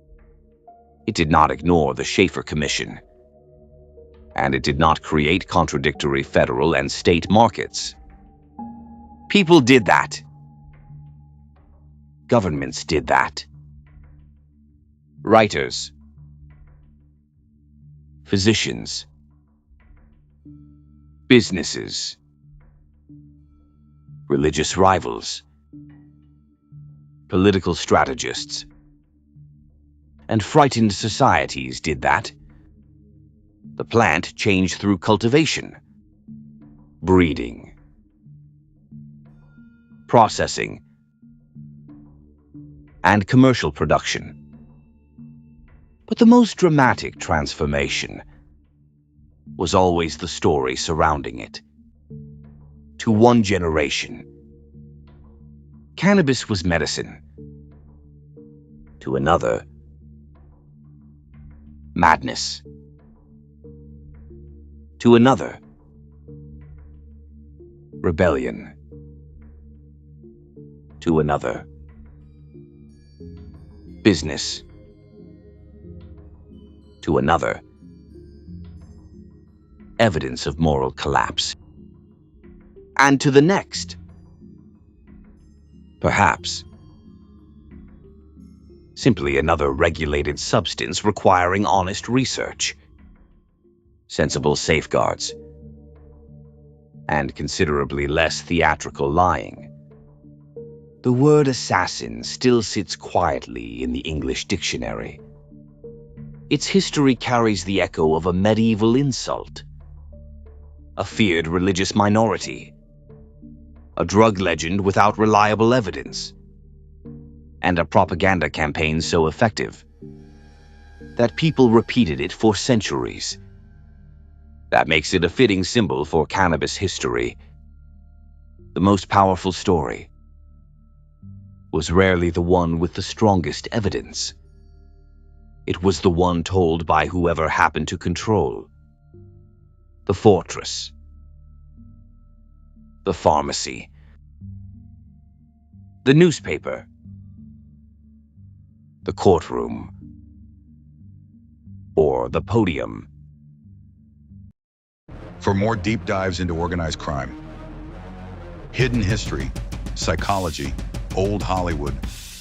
It did not ignore the Schaefer Commission. And it did not create contradictory federal and state markets. People did that. Governments did that. Writers, physicians, businesses, religious rivals, political strategists, and frightened societies did that. The plant changed through cultivation, breeding, processing, and commercial production. But the most dramatic transformation was always the story surrounding it. To one generation, cannabis was medicine. To another, madness. To another, rebellion. To another, business. To another, evidence of moral collapse. And to the next, Perhaps. Simply another regulated substance requiring honest research, sensible safeguards, and considerably less theatrical lying. The word assassin still sits quietly in the English dictionary. Its history carries the echo of a medieval insult, a feared religious minority, a drug legend without reliable evidence, and a propaganda campaign so effective that people repeated it for centuries. That makes it a fitting symbol for cannabis history. The most powerful story was rarely the one with the strongest evidence. It was the one told by whoever happened to control the fortress, the pharmacy, the newspaper, the courtroom, or the podium. For more deep dives into organized crime, hidden history, psychology, old Hollywood,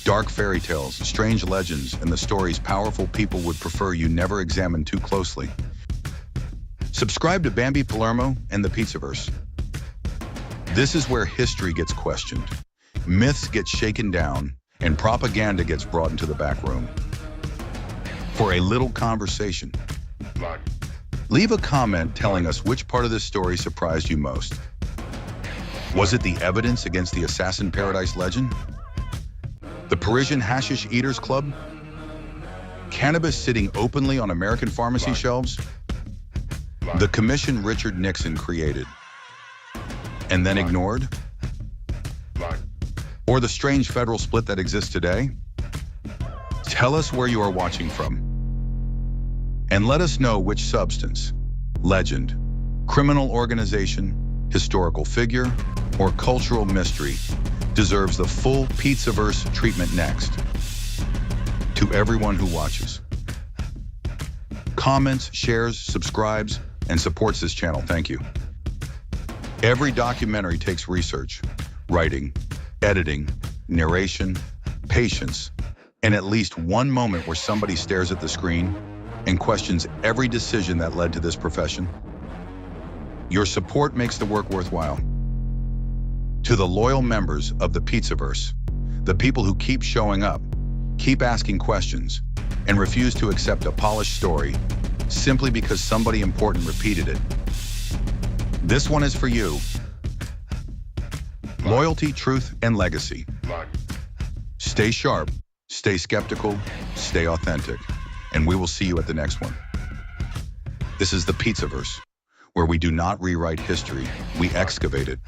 dark fairy tales, strange legends, and the stories powerful people would prefer you never examine too closely, subscribe to Bambi Palermo and the Pizzaverse. This is where history gets questioned, myths get shaken down, and propaganda gets brought into the back room. For a little conversation, leave a comment telling us which part of this story surprised you most. Was it the evidence against the Assassin Paradise legend? The Parisian Hashish Eaters Club? Cannabis sitting openly on American pharmacy shelves? The commission Richard Nixon created and then ignored? Or the strange federal split that exists today? Tell us where you are watching from. And let us know which substance, legend, criminal organization, historical figure, or cultural mystery deserves the full Pizzaverse treatment next. To everyone who watches, comments, shares, subscribes, and supports this channel, thank you. Every documentary takes research, writing, editing, narration, patience, and at least one moment where somebody stares at the screen and questions every decision that led to this profession. Your support makes the work worthwhile. To the loyal members of the Pizzaverse, the people who keep showing up, keep asking questions, and refuse to accept a polished story simply because somebody important repeated it, this one is for you. Loyalty, truth, and legacy. Stay sharp, stay skeptical, stay authentic, and we will see you at the next one. This is the Pizzaverse, where we do not rewrite history, we excavate it.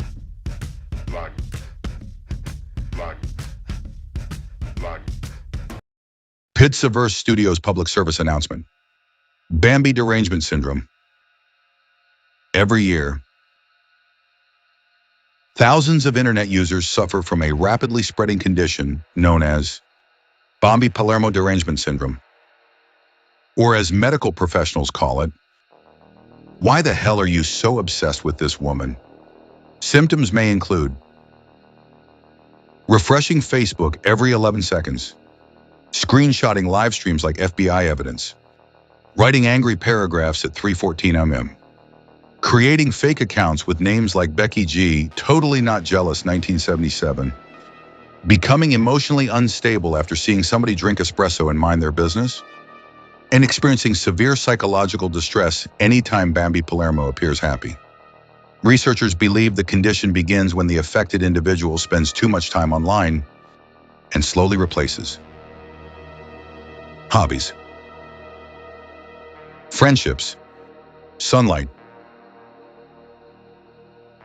Pizzaverse Studios public service announcement. Bambi derangement syndrome. Every year, thousands of internet users suffer from a rapidly spreading condition known as Bambi Palermo derangement syndrome, or as medical professionals call it, why the hell are you so obsessed with this woman? Symptoms may include refreshing Facebook every 11 seconds, screenshotting live streams like FBI evidence, writing angry paragraphs at 3:14 m.m., creating fake accounts with names like Becky G, Totally Not Jealous 1977, becoming emotionally unstable after seeing somebody drink espresso and mind their business, and experiencing severe psychological distress anytime Bambi Palermo appears happy. Researchers believe the condition begins when the affected individual spends too much time online and slowly replaces hobbies, friendships, sunlight,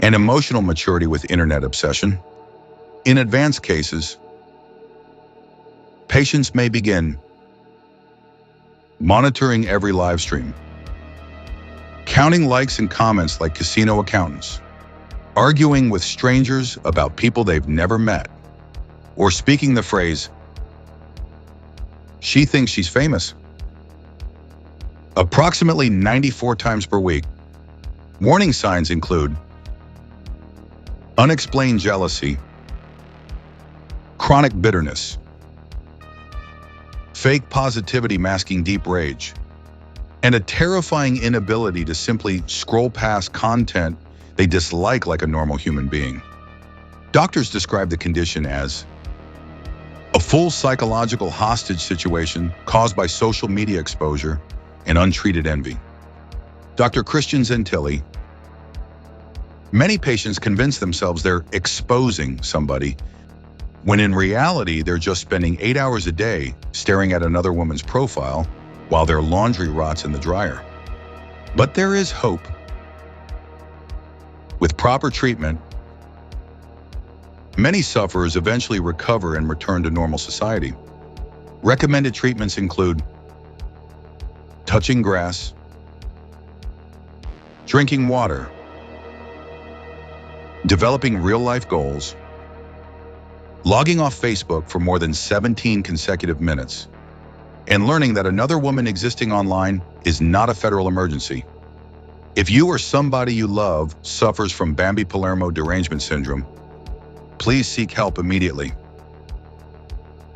and emotional maturity with internet obsession. In advanced cases, patients may begin monitoring every live stream, counting likes and comments like casino accountants, arguing with strangers about people they've never met, or speaking the phrase, "She thinks she's famous," approximately 94 times per week. Warning signs include unexplained jealousy, chronic bitterness, fake positivity masking deep rage, and a terrifying inability to simply scroll past content they dislike like a normal human being. Doctors describe the condition as a full psychological hostage situation caused by social media exposure and untreated envy. Dr. Christian Zentilli, many patients convince themselves they're exposing somebody, when in reality they're just spending 8 hours a day staring at another woman's profile while their laundry rots in the dryer. But there is hope. With proper treatment, many sufferers eventually recover and return to normal society. Recommended treatments include touching grass, drinking water, developing real-life goals, logging off Facebook for more than 17 consecutive minutes, and learning that another woman existing online is not a federal emergency. If you or somebody you love suffers from Bambi-Palermo derangement syndrome, please seek help immediately.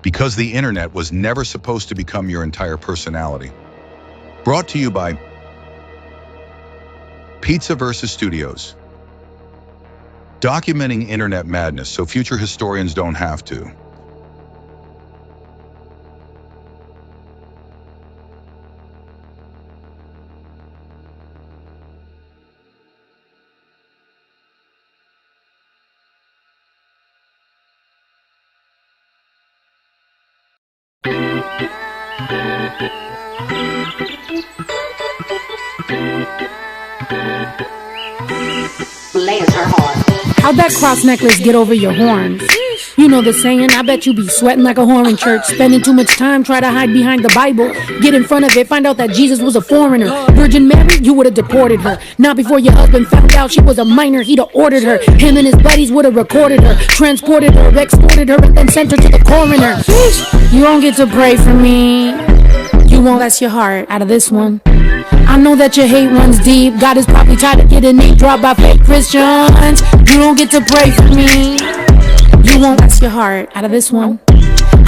Because the internet was never supposed to become your entire personality. Brought to you by Pizza vs. Studios. Documenting internet madness so future historians don't have to. How'd that cross necklace get over your horns? You know the saying, I bet you be sweating like a whore in church, spending too much time, try to hide behind the Bible, get in front of it, find out that Jesus was a foreigner. Virgin Mary, you would've deported her. Not before your husband found out she was a minor, he'd have ordered her. Him and his buddies would've recorded her, transported her, exported her, and then sent her to the coroner. You won't get to pray for me. You won't bless your heart out of this one. I know that your hate runs deep. God is probably tired of getting name dropped by fake Christians. You don't get to pray for me. You won't bless your heart out of this one.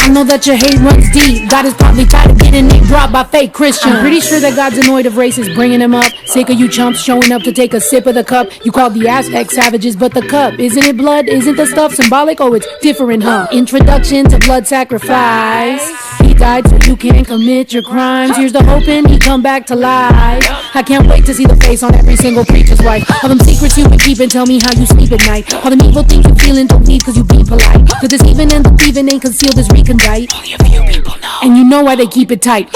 I know that your hate runs deep. God is probably tired of getting name dropped by fake Christians. I'm pretty sure that God's annoyed of racists bringing him up. Sick of you chumps showing up to take a sip of the cup. You called the Aztec savages, but the cup, isn't it blood? Isn't the stuff symbolic? Oh, it's different, huh? Introduction to blood sacrifice. He died so you can't commit your crimes. Here's the hope and he come back to life. I can't wait to see the face on every single preacher's wife. All them secrets you been keeping, tell me how you sleep at night. All them evil things you feeling, don't leave cause you be polite. The deceiving and the thieving ain't concealed as recondite. Only a few people know. And you know why they keep it tight.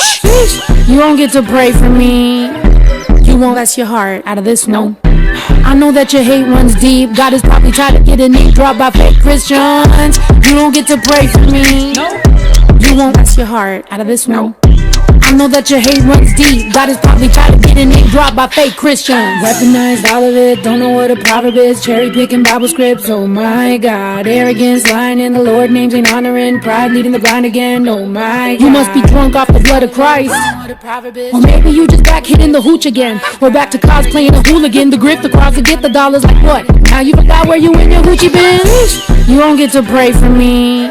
You won't get to pray for me. You won't bless your heart out of this one. I know that your hate runs deep. God is probably tired of getting name dropped by fake Christians. You don't get to pray for me. You won't bless your heart out of this one. I know that your hate runs deep. God is probably tired of getting name dropped by fake Christians. Weaponized all of it, don't know what a proverb is. Cherry picking Bible scripts, oh my God. Arrogance, lying in the Lord names ain't honoring. Pride leading the blind again, oh my God. You must be drunk off the blood of Christ. Or maybe you just back hitting the hooch again. We're back to cosplaying a hooligan. The grip, the crowds to get the dollars like what? Now you forgot where you in your Gucci bins? You won't get to pray for me.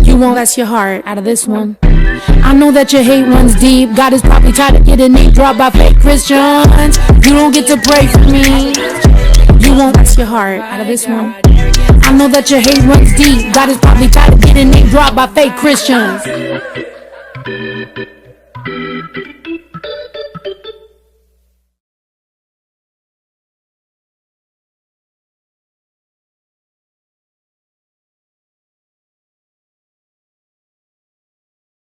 You won't bless your heart out of this one. I know that your hate runs deep. God is probably tired of getting name dropped by fake Christians. You don't get to pray for me. You won't bless your heart out of this one. I know that your hate runs deep. God is probably tired of getting name dropped by fake Christians.